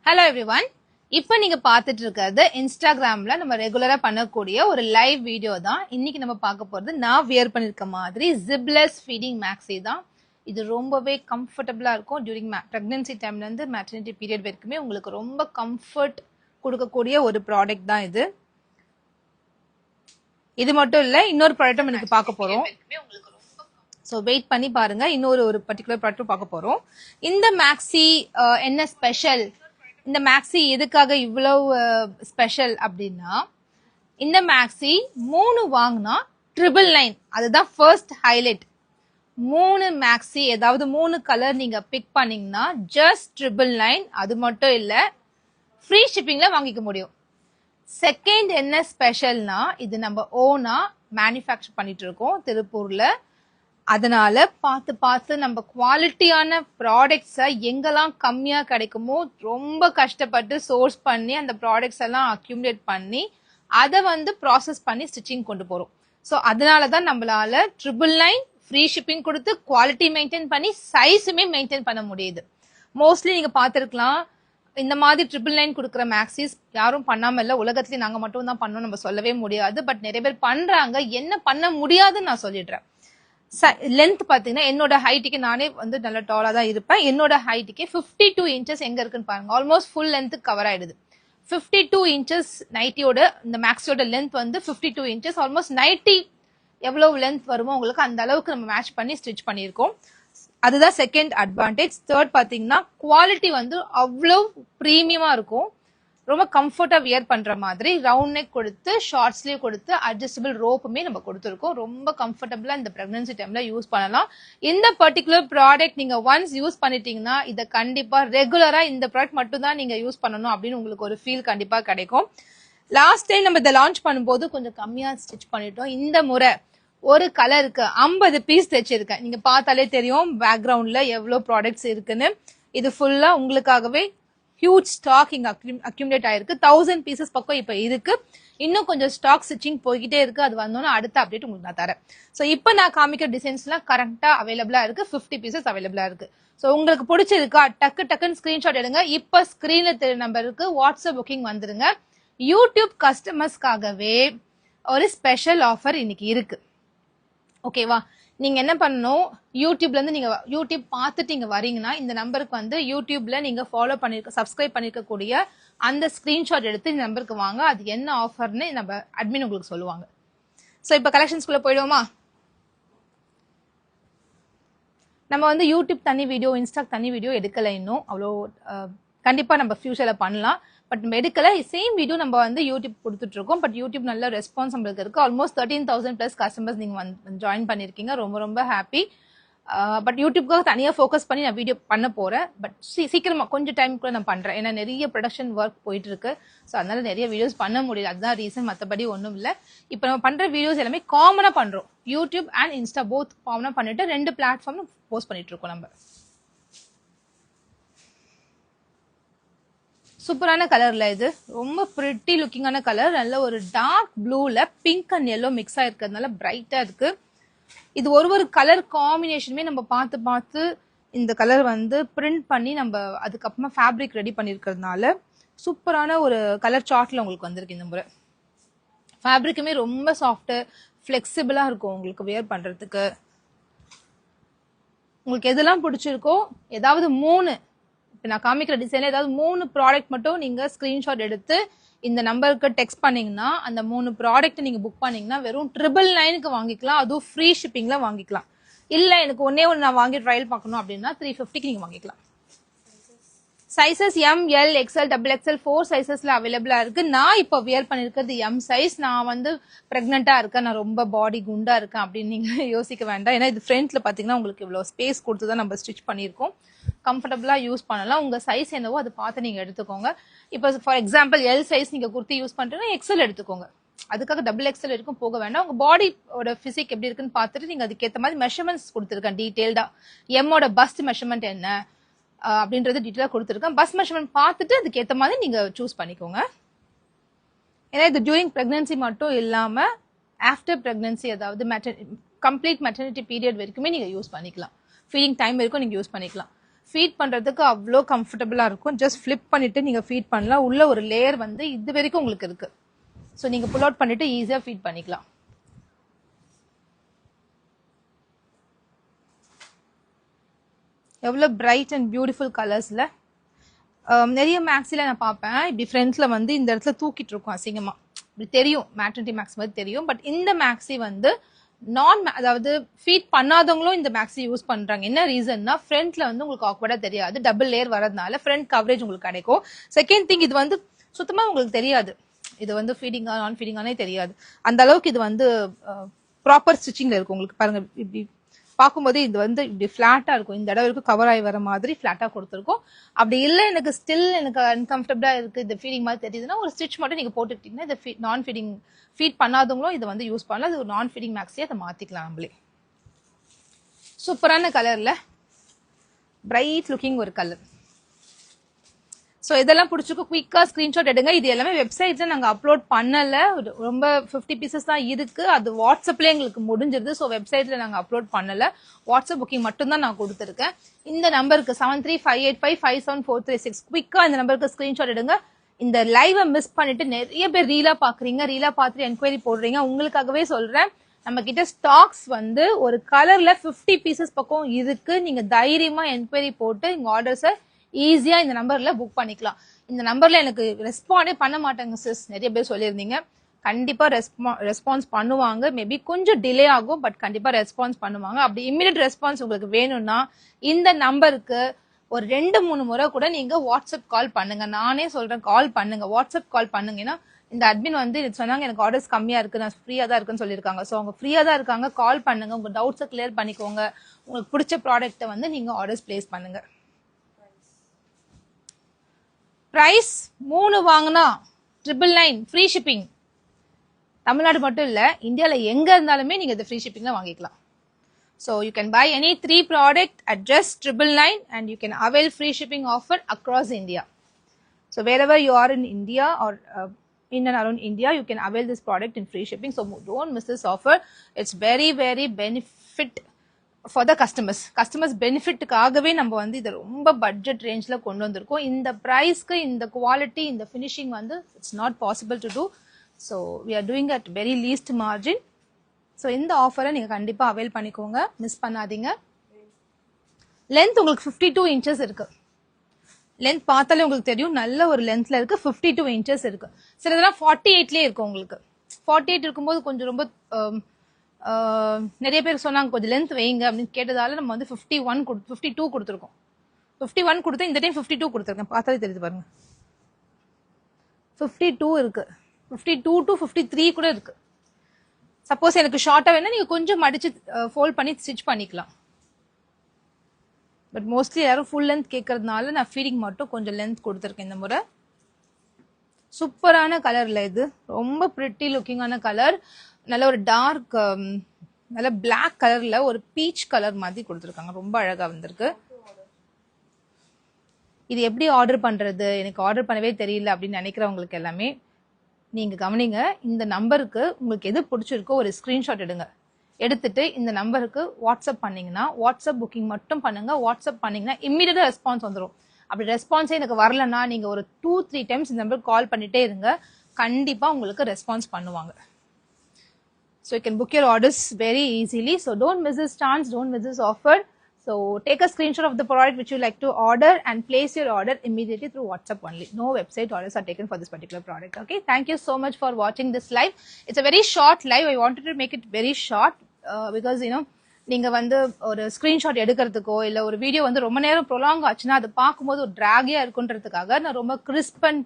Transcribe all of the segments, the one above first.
Hello everyone. இப்போ நீங்க பார்த்துட்டு இருக்கிறது இன்ஸ்டாகிராம்ல நம்ம ரெகுலரா பண்ணக்கூடிய ஒரு லைவ் வீடியோ தான். இன்னைக்கு நம்ம பார்க்க போறது நான் வியர் பண்ணிருக்க மாதிரி ஜிப்லெஸ் ஃபீடிங் மேக்ஸி தான். இது ரொம்பவே கம்ஃபர்டபுளா இருக்கும். டியூரிங் பிரெக்னன்சி டைம்ல இருந்து மேட்டர்னிட்டி பீரியட் வரைக்குமே உங்களுக்கு ரொம்ப கம்ஃபர்ட் கொடுக்கக்கூடிய ஒரு ப்ராடக்ட் தான் இது. இது மட்டும் இல்ல, இன்னொரு ப்ராடக்ட்டும் எனக்கு பார்க்க போறோம். ஸோ வெயிட் பண்ணி பாருங்க, இன்னொரு பர்டிகுலர் ப்ராடக்ட்டும் பார்க்க போறோம். இந்த மேக்ஸி என்ன ஸ்பெஷல், இந்த மேக்ஸி எதுக்காக இவ்வளவு ஸ்பெஷல் அப்படின்னா, இந்த மேக்ஸி 3 வாங்கினா 999, அதுதான் ஃபர்ஸ்ட் ஹைலைட். 3 மேக்ஸி ஏதாவது 3 கலர் நீங்க பிக் பண்ணீங்கன்னா ஜஸ்ட் 999. அது மட்டும் இல்ல, ஃப்ரீ ஷிப்பிங்ல வாங்கிக்க முடியும். செகண்ட் என்ன ஸ்பெஷல்னா, இது நம்ம ஓனா மேனுஃபேக்சர் பண்ணிட்டு இருக்கோம் திருப்பூர்ல. அதனால பார்த்து நம்ம குவாலிட்டியான ப்ராடக்ட்ஸை எங்கெல்லாம் கம்மியா கிடைக்குமோ ரொம்ப கஷ்டப்பட்டு சோர்ஸ் பண்ணி அந்த ப்ராடக்ட்ஸ் எல்லாம் அக்யூமுலேட் பண்ணி அதை ப்ராசஸ் பண்ணி ஸ்டிச்சிங் கொண்டு போறோம். ஸோ அதனாலதான் நம்மளால 999 ஃப்ரீ ஷிப்பிங் கொடுத்து குவாலிட்டி மெயின்டைன் பண்ணி சைஸுமே மெயின்டைன் பண்ண முடியுது. மோஸ்ட்லி நீங்க பார்த்துருக்கலாம், இந்த மாதிரி 999 கொடுக்குற மேக்ஸிஸ் யாரும் பண்ணாம இல்ல, உலகத்துலயே நாங்க மட்டும் தான் பண்ணோம் நம்ம சொல்லவே முடியாது. பட் நிறைய பேர் பண்றாங்க. என்ன பண்ண முடியாதுன்னு நான் சொல்லிடுறேன். லென்த் பாத்தீங்கன்னா, என்னோட ஹைட்டுக்கு நானே நல்ல டாலா தான் இருப்பேன். என்னோட ஹைட்டுக்கு 52 இன்ச்சஸ் எங்க இருக்குன்னு பாருங்க. ஆல்மோஸ்ட் ஃபுல் லென்த் கவர் ஆயிடுது. 52 இன்ச்சஸ் நைட்டியோட, இந்த மேக்ஸியோட லென்த் 52 இன்ச்சஸ். ஆல்மோஸ்ட் நைட்டி எவ்வளவு லென்த் வருமோ உங்களுக்கு அந்த அளவுக்கு நம்ம மேட்ச் பண்ணி ஸ்டிச் பண்ணியிருக்கோம். அதுதான் செகண்ட் அட்வான்டேஜ். தேர்ட் பாத்தீங்கன்னா, குவாலிட்டி அவ்வளவு பிரீமியமா இருக்கும். ரொம்ப கம்ஃபர்ட்டா வியர் பண்ற மாதிரி ரவுண்ட் நெக் கொடுத்து, ஷார்ட் ஸ்லீவ் கொடுத்து, அட்ஜஸ்டபிள் ரோப்புமே நம்ம கொடுத்துருக்கோம். ரொம்ப கம்ஃபர்டபுளா இந்த பிரெக்னன்சி டைம்ல யூஸ் பண்ணலாம். இந்த பர்டிகுலர் ப்ராடக்ட் நீங்க ஒன்ஸ் யூஸ் பண்ணிட்டீங்கன்னா, இதை கண்டிப்பா ரெகுலரா இந்த ப்ராடக்ட் மட்டும் தான் நீங்க யூஸ் பண்ணணும் அப்படின்னு உங்களுக்கு ஒரு ஃபீல் கண்டிப்பா கிடைக்கும். லாஸ்ட் டைம் நம்ம இதை லான்ச் பண்ணும்போது கொஞ்சம் கம்மியா ஸ்டிச் பண்ணிட்டோம். இந்த முறை ஒரு கலருக்கு 50 பீஸ் தைச்சிருக்கேன். நீங்க பார்த்தாலே தெரியும் பேக்ரவுண்ட்ல எவ்வளவு ப்ராடக்ட்ஸ் இருக்குன்னு. இது ஃபுல்லா உங்களுக்காகவே ஹியூஜ் ஸ்டாக் இங்க அக்யூமுலேட் ஆயிருக்கு. 1000 பீசஸ் பக்கம் இப்ப இருக்கு. இன்னும் கொஞ்சம் ஸ்டாக் ஸ்டிச்சிங் போய்கிட்டே இருக்கு. அது வந்தோன்னா அடுத்த அப்டேட் உங்களுக்கு நான் தரேன். ஸோ இப்போ நான் காமிக்கிற டிசைன்ஸ் எல்லாம் கரெக்டா அவைலபிளா இருக்கு. 50 பீசஸ் அவைலபிளா இருக்கு. ஸோ உங்களுக்கு பிடிச்சிருக்கா, டக்குன்னு ஸ்கிரீன்ஷாட் எடுங்க. இப்ப ஸ்கிரீன்ல தெரிய நம்பருக்கு வாட்ஸ்அப் புக்கிங் வந்துருங்க. யூடியூப் கஸ்டமர்ஸ்க்காகவே ஒரு ஸ்பெஷல் ஆஃபர் இன்னைக்கு இருக்கு. ஓகேவா? நீங்க என்ன பண்ணணும், யூடியூப்ல இருந்து நீங்க யூடியூப் பார்த்துட்டு இங்க வரீங்கன்னா, இந்த நம்பருக்கு யூடியூப்ல நீங்க ஃபாலோ பண்ணிருக்க, சப்ஸ்கிரைப் பண்ணிருக்க கூடிய அந்த ஸ்கிரீன்ஷாட் எடுத்து இந்த நம்பருக்கு வாங்க. அது என்ன ஆஃபர்னு நம்ம அட்மின் உங்களுக்கு சொல்லுவாங்க. சோ இப்ப கலெக்ஷன்ஸ்குள்ள போயிடுவோமா? நம்ம யூடியூப் தனி வீடியோ, இன்ஸ்டா தனி வீடியோ எடுக்கல இன்னும். அவ்வளோ கண்டிப்பா நம்ம ஃபியூச்சர்ல பண்ணலாம். பட் நம்ம எடுக்கல. சேம் வீடியோ நம்ம யூடியூப் கொடுத்துட்டு இருக்கோம். பட் யூடியூப் நல்ல ரெஸ்பான்ஸ் நம்மளுக்கு இருக்கு. ஆல்மோஸ்ட் 13,000+ கஸ்டமர்ஸ் நீங்க ஜாயின் பண்ணிருக்கீங்க. ரொம்ப ஹாப்பி. பட் யூடியூப்காக தனியா ஃபோக்கஸ் பண்ணி நான் வீடியோ பண்ண போறேன். பட் சீக்கிரமா கொஞ்சம் டைமுக்குள்ள நான் பண்றேன். ஏன்னா நிறைய ப்ரொடக்ஷன் ஒர்க் போயிட்டு இருக்கு. ஸோ அதனால நிறைய வீடியோஸ் பண்ண முடியல. அதுதான் ரீசன், மற்றபடி ஒன்றும் இல்லை. இப்போ நம்ம பண்ற வீடியோஸ் எல்லாமே காமனா பண்றோம். யூடியூப் அண்ட் இன்ஸ்டா போத் காமனா பண்ணிட்டு 2 பிளாட்ஃபார்ம்ல போஸ்ட் பண்ணிட்டு இருக்கோம் நம்ம. சூப்பரான கலர்ல இது, ரொம்ப பிரிட்டி லுக்கிங்கான கலர். நல்ல ஒரு டார்க் ப்ளூல பிங்க் அண்ட் எல்லோ மிக்ஸ் ஆயிருக்கிறதுனால பிரைட்டா இருக்கு. இது ஒரு கலர் காம்பினேஷனுமே நம்ம பார்த்து இந்த கலர் பிரிண்ட் பண்ணி நம்ம அதுக்கப்புறமா ஃபேப்ரிக் ரெடி பண்ணிருக்கிறதுனால சூப்பரான ஒரு கலர் சார்ட்ல உங்களுக்கு வந்திருக்கு. இந்த முறை ஃபேப்ரிக்குமே ரொம்ப சாஃப்ட், ஃபிளெக்சிபிளா இருக்கும் உங்களுக்கு வியர் பண்றதுக்கு. உங்களுக்கு எதெல்லாம் பிடிச்சிருக்கோ, ஏதாவது 3, இப்போ நான் காமிக்கிற டிசைன்ல ஏதாவது 3 ப்ராடக்ட் மட்டும் நீங்க ஸ்கிரீன்ஷாட் எடுத்து இந்த நம்பருக்கு டெக்ஸ்ட் பண்ணீங்கன்னா, அந்த 3 ப்ராடக்ட் நீங்க புக் பண்ணீங்கன்னா வெறும் 999க்கு வாங்கிக்கலாம். அதுவும் ஃப்ரீ ஷிப்பிங்ல வாங்கிக்கலாம். இல்ல எனக்கு ஒன்னே ஒன்று நான் வாங்கி ட்ரையல் பார்க்கணும் அப்படின்னா 350க்கு நீங்க வாங்கிக்கலாம். Sizes M, L, XL, XXL 4 சைசஸ்ல அவைலபிளா இருக்கு. நான் இப்போ வியர் பண்ணிருக்கிறது எம் சைஸ். நான் பிரெக்னெண்டா இருக்கேன், நான் ரொம்ப பாடி குண்டா இருக்கேன் அப்படின்னு நீங்க யோசிக்க வேண்டாம். ஏன்னா இது ஃப்ரண்ட்ல பாத்தீங்கன்னா உங்களுக்கு இவ்வளவு ஸ்பேஸ் கொடுத்து தான் நம்ம ஸ்டிச் பண்ணிருக்கோம். கம்ஃபர்டபுளா யூஸ் பண்ணலாம். உங்க சைஸ் என்னவோ அதை பார்த்து நீங்க எடுத்துக்கோங்க. இப்போ ஃபார் எக்ஸாம்பிள் எல் சைஸ் நீங்க குர்த்தி யூஸ் பண்றீங்கன்னா எக்ஸ்எல் எடுத்துக்கோங்க. அதுக்காக XXL வரைக்கும் போக வேண்டாம். உங்க பாடியோட பிசிக் எப்படி இருக்குன்னு பார்த்துட்டு நீங்க அதுக்கேற்ற மாதிரி மெஷர்மெண்ட்ஸ் கொடுத்துருக்கேன் டீடைல்டா. எம்மோட பஸ்ட் மெஷர்மெண்ட் என்ன அப்படின்றது டீட்டெயிலா கொடுத்துருக்கேன். பஸ் மெஷர்மெண்ட் பார்த்துட்டு அதுக்கேற்ற மாதிரி நீங்க சூஸ் பண்ணிக்கோங்க. ஏன்னா இது டியூரிங் பிரெக்னன்சி மட்டும் இல்லாம ஆஃப்டர் பிரெக்னன்சி, அதாவது கம்ப்ளீட் மெட்டர்னிட்டி பீரியட் வரைக்குமே நீங்க யூஸ் பண்ணிக்கலாம். ஃபீடிங் டைம் வரைக்கும் நீங்க யூஸ் பண்ணிக்கலாம். ஃபீட் பண்றதுக்கு அவ்வளோ கம்ஃபர்டபுளா இருக்கும். ஜஸ்ட் ஃபிளிப் பண்ணிட்டு நீங்க ஃபீட் பண்ணலாம். உள்ள ஒரு லேயர் வந்து இது வரைக்கும் உங்களுக்கு இருக்கு. ஸோ நீங்க புல் அவுட் பண்ணிட்டு ஈஸியா ஃபீட் பண்ணிக்கலாம். எவ்வளோ பிரைட் அண்ட் பியூட்டிஃபுல் கலர்ஸ்ல. நிறைய மேக்ஸில நான் பார்ப்பேன் இப்படி ஃப்ரண்ட்ல வந்து இந்த இடத்துல தூக்கிட்டு இருக்கும் அசிங்கமா, இப்படி தெரியும் மேட்டர்னிட்டி மேக்ஸ் மாதிரி தெரியும். பட் இந்த மேக்ஸி வந்து அதாவது ஃபீட் பண்ணாதவங்களும் இந்த மேக்ஸி யூஸ் பண்றாங்க. என்ன ரீசன்னா ஃப்ரண்ட்ல வந்து உங்களுக்கு ஆக்வர்டா தெரியாது, டபுள் லேயர் வரதுனால ஃப்ரண்ட் கவரேஜ் உங்களுக்கு கிடைக்கும். செகண்ட் திங், இது வந்து சுத்தமா உங்களுக்கு தெரியாது இது வந்து ஃபீடிங்கா நான் ஃபீடிங்கானே தெரியாது. அந்த அளவுக்கு இது வந்து ப்ராப்பர் ஸ்டிச்சிங்ல இருக்கும். உங்களுக்கு பாருங்க இப்படி பார்க்கும்போது இது வந்து இப்படி ஃபிளாட்டா இருக்கும். இந்த இடம் வரைக்கும் கவர் ஆகி வர மாதிரி ஃபிளாட்டா கொடுத்துருக்கும். அப்படி இல்லை எனக்கு ஸ்டில் எனக்கு அன்கம்ஃபர்டபுளா இருக்கு இந்த ஃபீடிங் மாதிரி தெரியுதுன்னா ஒரு ஸ்டிச் மட்டும் நீங்க போட்டுக்கிட்டீங்கன்னா இந்த நான் ஃபீடிங் ஃபீட் பண்ணாதவங்களும் இதை வந்து யூஸ் பண்ணலாம். இது ஒரு நான் ஃபீடிங் மேக்ஸியே அதை மாத்திக்கலாம் நம்மளே. சூப்பரான கலர்ல பிரைட் லுக்கிங் ஒரு கலர். ஸோ இதெல்லாம் பிடிச்சிருக்கும். குயிக்காக ஸ்க்ரீன்ஷாட் எடுங்க. இது எல்லாமே வெப்சைட்ல நாங்கள் அப்லோட் பண்ணல, ரொம்ப 50 பீசஸ் தான் இருக்கு. அது வாட்ஸ்அப்ல எங்களுக்கு முடிஞ்சிருது. ஸோ வெப்சைட்ல நாங்கள் அப்லோட் பண்ணல, வாட்ஸ்அப் புக்கிங் மட்டும் தான் நான் கொடுத்துருக்கேன். இந்த நம்பருக்கு 7358555746 குயிக்கா இந்த நம்பருக்கு ஸ்க்ரீன்ஷாட் எடுங்க. இந்த லைவை மிஸ் பண்ணிட்டு நிறைய பேர் ரீலா பாக்குறீங்க, ரீலா பார்த்துட்டு என்கொயரி போடுறீங்க. உங்களுக்காகவே சொல்றேன், நம்ம கிட்ட ஸ்டாக்ஸ் வந்து ஒரு கலர்ல 50 பீசஸ் பக்கம் இருக்கு. நீங்க தைரியமா என்கொயரி போட்டு இங்க ஆர்டர்ஸை ஈஸியா இந்த நம்பர்ல புக் பண்ணிக்கலாம். இந்த நம்பர்ல எனக்கு ரெஸ்பாண்டே பண்ண மாட்டாங்க சிஸ், நிறைய பேர் சொல்லியிருந்தீங்க. கண்டிப்பா ரெஸ்பான்ஸ் பண்ணுவாங்க. மேபி கொஞ்சம் டிலே ஆகும், பட் கண்டிப்பா ரெஸ்பான்ஸ் பண்ணுவாங்க. அப்படி இம்மிடியட் ரெஸ்பான்ஸ் உங்களுக்கு வேணும்னா இந்த நம்பருக்கு ஒரு 2-3 முறை கூட நீங்க வாட்ஸ்அப் கால் பண்ணுங்க. நானே சொல்றேன், கால் பண்ணுங்க, வாட்ஸ்அப் கால் பண்ணுங்கன்னா இந்த அட்மின் வந்து சொன்னாங்க எனக்கு ஆர்டர்ஸ் கம்மியா இருக்கு, நான் ஃப்ரீயா தான் இருக்குன்னு சொல்லியிருக்காங்க. ஸோ அவங்க ஃப்ரீயா தான் இருக்காங்க, கால் பண்ணுங்க, உங்க டவுட்ஸை கிளியர் பண்ணிக்கோங்க. உங்களுக்கு பிடிச்ச ப்ராடக்ட்டை வந்து நீங்க ஆர்டர்ஸ் பிளேஸ் பண்ணுங்க. பிரைஸ் 3 வாங்கினா 999 ஃப்ரீ ஷிப்பிங். தமிழ்நாடு மட்டும் இல்ல, இந்தியால எங்க இருந்தாலுமே நீங்க இந்த ஃப்ரீ ஷிப்பிங்ல வாங்கிக்கலாம். So you can buy any 3 product at just 999 and you can avail free shipping offer across India. So wherever you are in India or in and around India, you can avail this product in free shipping. So don't miss this offer. It's very benefit for the customers பெனிஃபிட்டுக்காகவே நம்ம வந்து இதை ரொம்ப budget ரேஞ்ச்ல கொண்டு வந்திருக்கோம். இந்த பிரைஸ்க்கு இந்த quality இந்த finishing வந்து it's not possible to do. So we are doing at very least margin. So இந்த ஆஃபரை நீங்க கண்டிப்பா அவைல் பண்ணிக்கோங்க, மிஸ் பண்ணாதீங்க. லென்த் உங்களுக்கு 52 இன்ச்சஸ் இருக்கு. லென்த் பார்த்தாலே உங்களுக்கு தெரியும், நல்ல ஒரு லென்த்ல இருக்கு. 52 இன்ச்சஸ் இருக்கு. சிலதெல்லாம் 48லயே இருக்கு. உங்களுக்கு 48 இருக்கும்போது கொஞ்சம் ரொம்ப நிறைய பேர் சொன்னாங்க கொஞ்சம் லென்த் வைங்க அப்படின்னு கேட்டதால நம்ம வந்து 52 கொடுத்துருக்கோம். 51 கொடுத்தா இந்த டைம் 52 கொடுத்துருக்கேன். பார்த்தாலே தெரியுது பாருங்க, 52 இருக்கு. 52 to 53 கூட இருக்கு. சப்போஸ் எனக்கு ஷார்ட்டா வேணா நீங்க கொஞ்சம் மடிச்சு ஃபோல்ட் பண்ணி ஸ்டிச் பண்ணிக்கலாம். பட் மோஸ்ட்லி யாரும் ஃபுல் லென்த் கேட்கறதுனால நான் ஃபீடிங் மட்டும் கொஞ்சம் லென்த் கொடுத்துருக்கேன் இந்த முறை. சூப்பரான கலர்ல இது, ரொம்ப பிரிட்டி லுக்கிங்கான கலர். நல்ல ஒரு டார்க் நல்ல பிளாக் கலர்ல ஒரு பீச் கலர் மாதிரி கொடுத்துருக்காங்க, ரொம்ப அழகா வந்திருக்கு. இது எப்படி ஆர்டர் பண்றது, எனக்கு ஆர்டர் பண்ணவே தெரியல அப்படின்னு நினைக்கிறவங்களுக்கு எல்லாமே நீங்க கவனிங்க. இந்த நம்பருக்கு உங்களுக்கு எது பிடிச்சிருக்கோ ஒரு ஸ்கிரீன்ஷாட் எடுங்க. எடுத்துட்டு இந்த நம்பருக்கு வாட்ஸ்அப் பண்ணீங்கன்னா, வாட்ஸ்அப் புக்கிங் மட்டும் பண்ணுங்க. வாட்ஸ்அப் பண்ணீங்கன்னா இம்மிடியட்டா ரெஸ்பான்ஸ் வந்துடும். அப்படி ரெஸ்பான்ஸே எனக்கு வரலன்னா நீங்க ஒரு 2-3 டைம்ஸ் இந்த நம்பருக்கு கால் பண்ணிட்டே இருங்க, கண்டிப்பா உங்களுக்கு ரெஸ்பான்ஸ் பண்ணுவாங்க. So you can book your orders very easily. So don't miss this chance, don't miss this offer. So take a screenshot of the product which you like to order and place your order immediately through WhatsApp only. No website orders are taken for this particular product. Okay, thank you so much for watching this live. It's a very short live. I wanted to make it very short because you know நீங்க வந்து ஒரு screenshot எடுக்கிறதுக்கோ இல்ல ஒரு video வந்து ரொம்ப நேரம் prolong ஆச்சுன்னா அது பார்க்கும்போது ஒரு டிராகியா இருக்குன்றதுக்காக நான் ரொம்ப கிறிஸ்ப் அண்ட்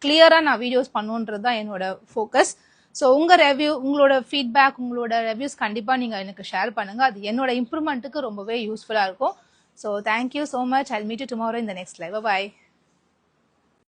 கிளியரா நான் வீடியோஸ் பண்ணுன்றது தான் என்னோட ஃபோக்கஸ். ஸோ உங்க ரிவ்யூ, உங்களோட ஃபீட்பேக், உங்களோட ரிவ்யூஸ் கண்டிப்பா நீங்க எனக்கு ஷேர் பண்ணுங்க. அது என்னோட இம்ப்ரூவ்மெண்ட்டுக்கு ரொம்பவே யூஸ்ஃபுல்லா இருக்கும். So thank you so much. I meet you tomorrow in the next live. By.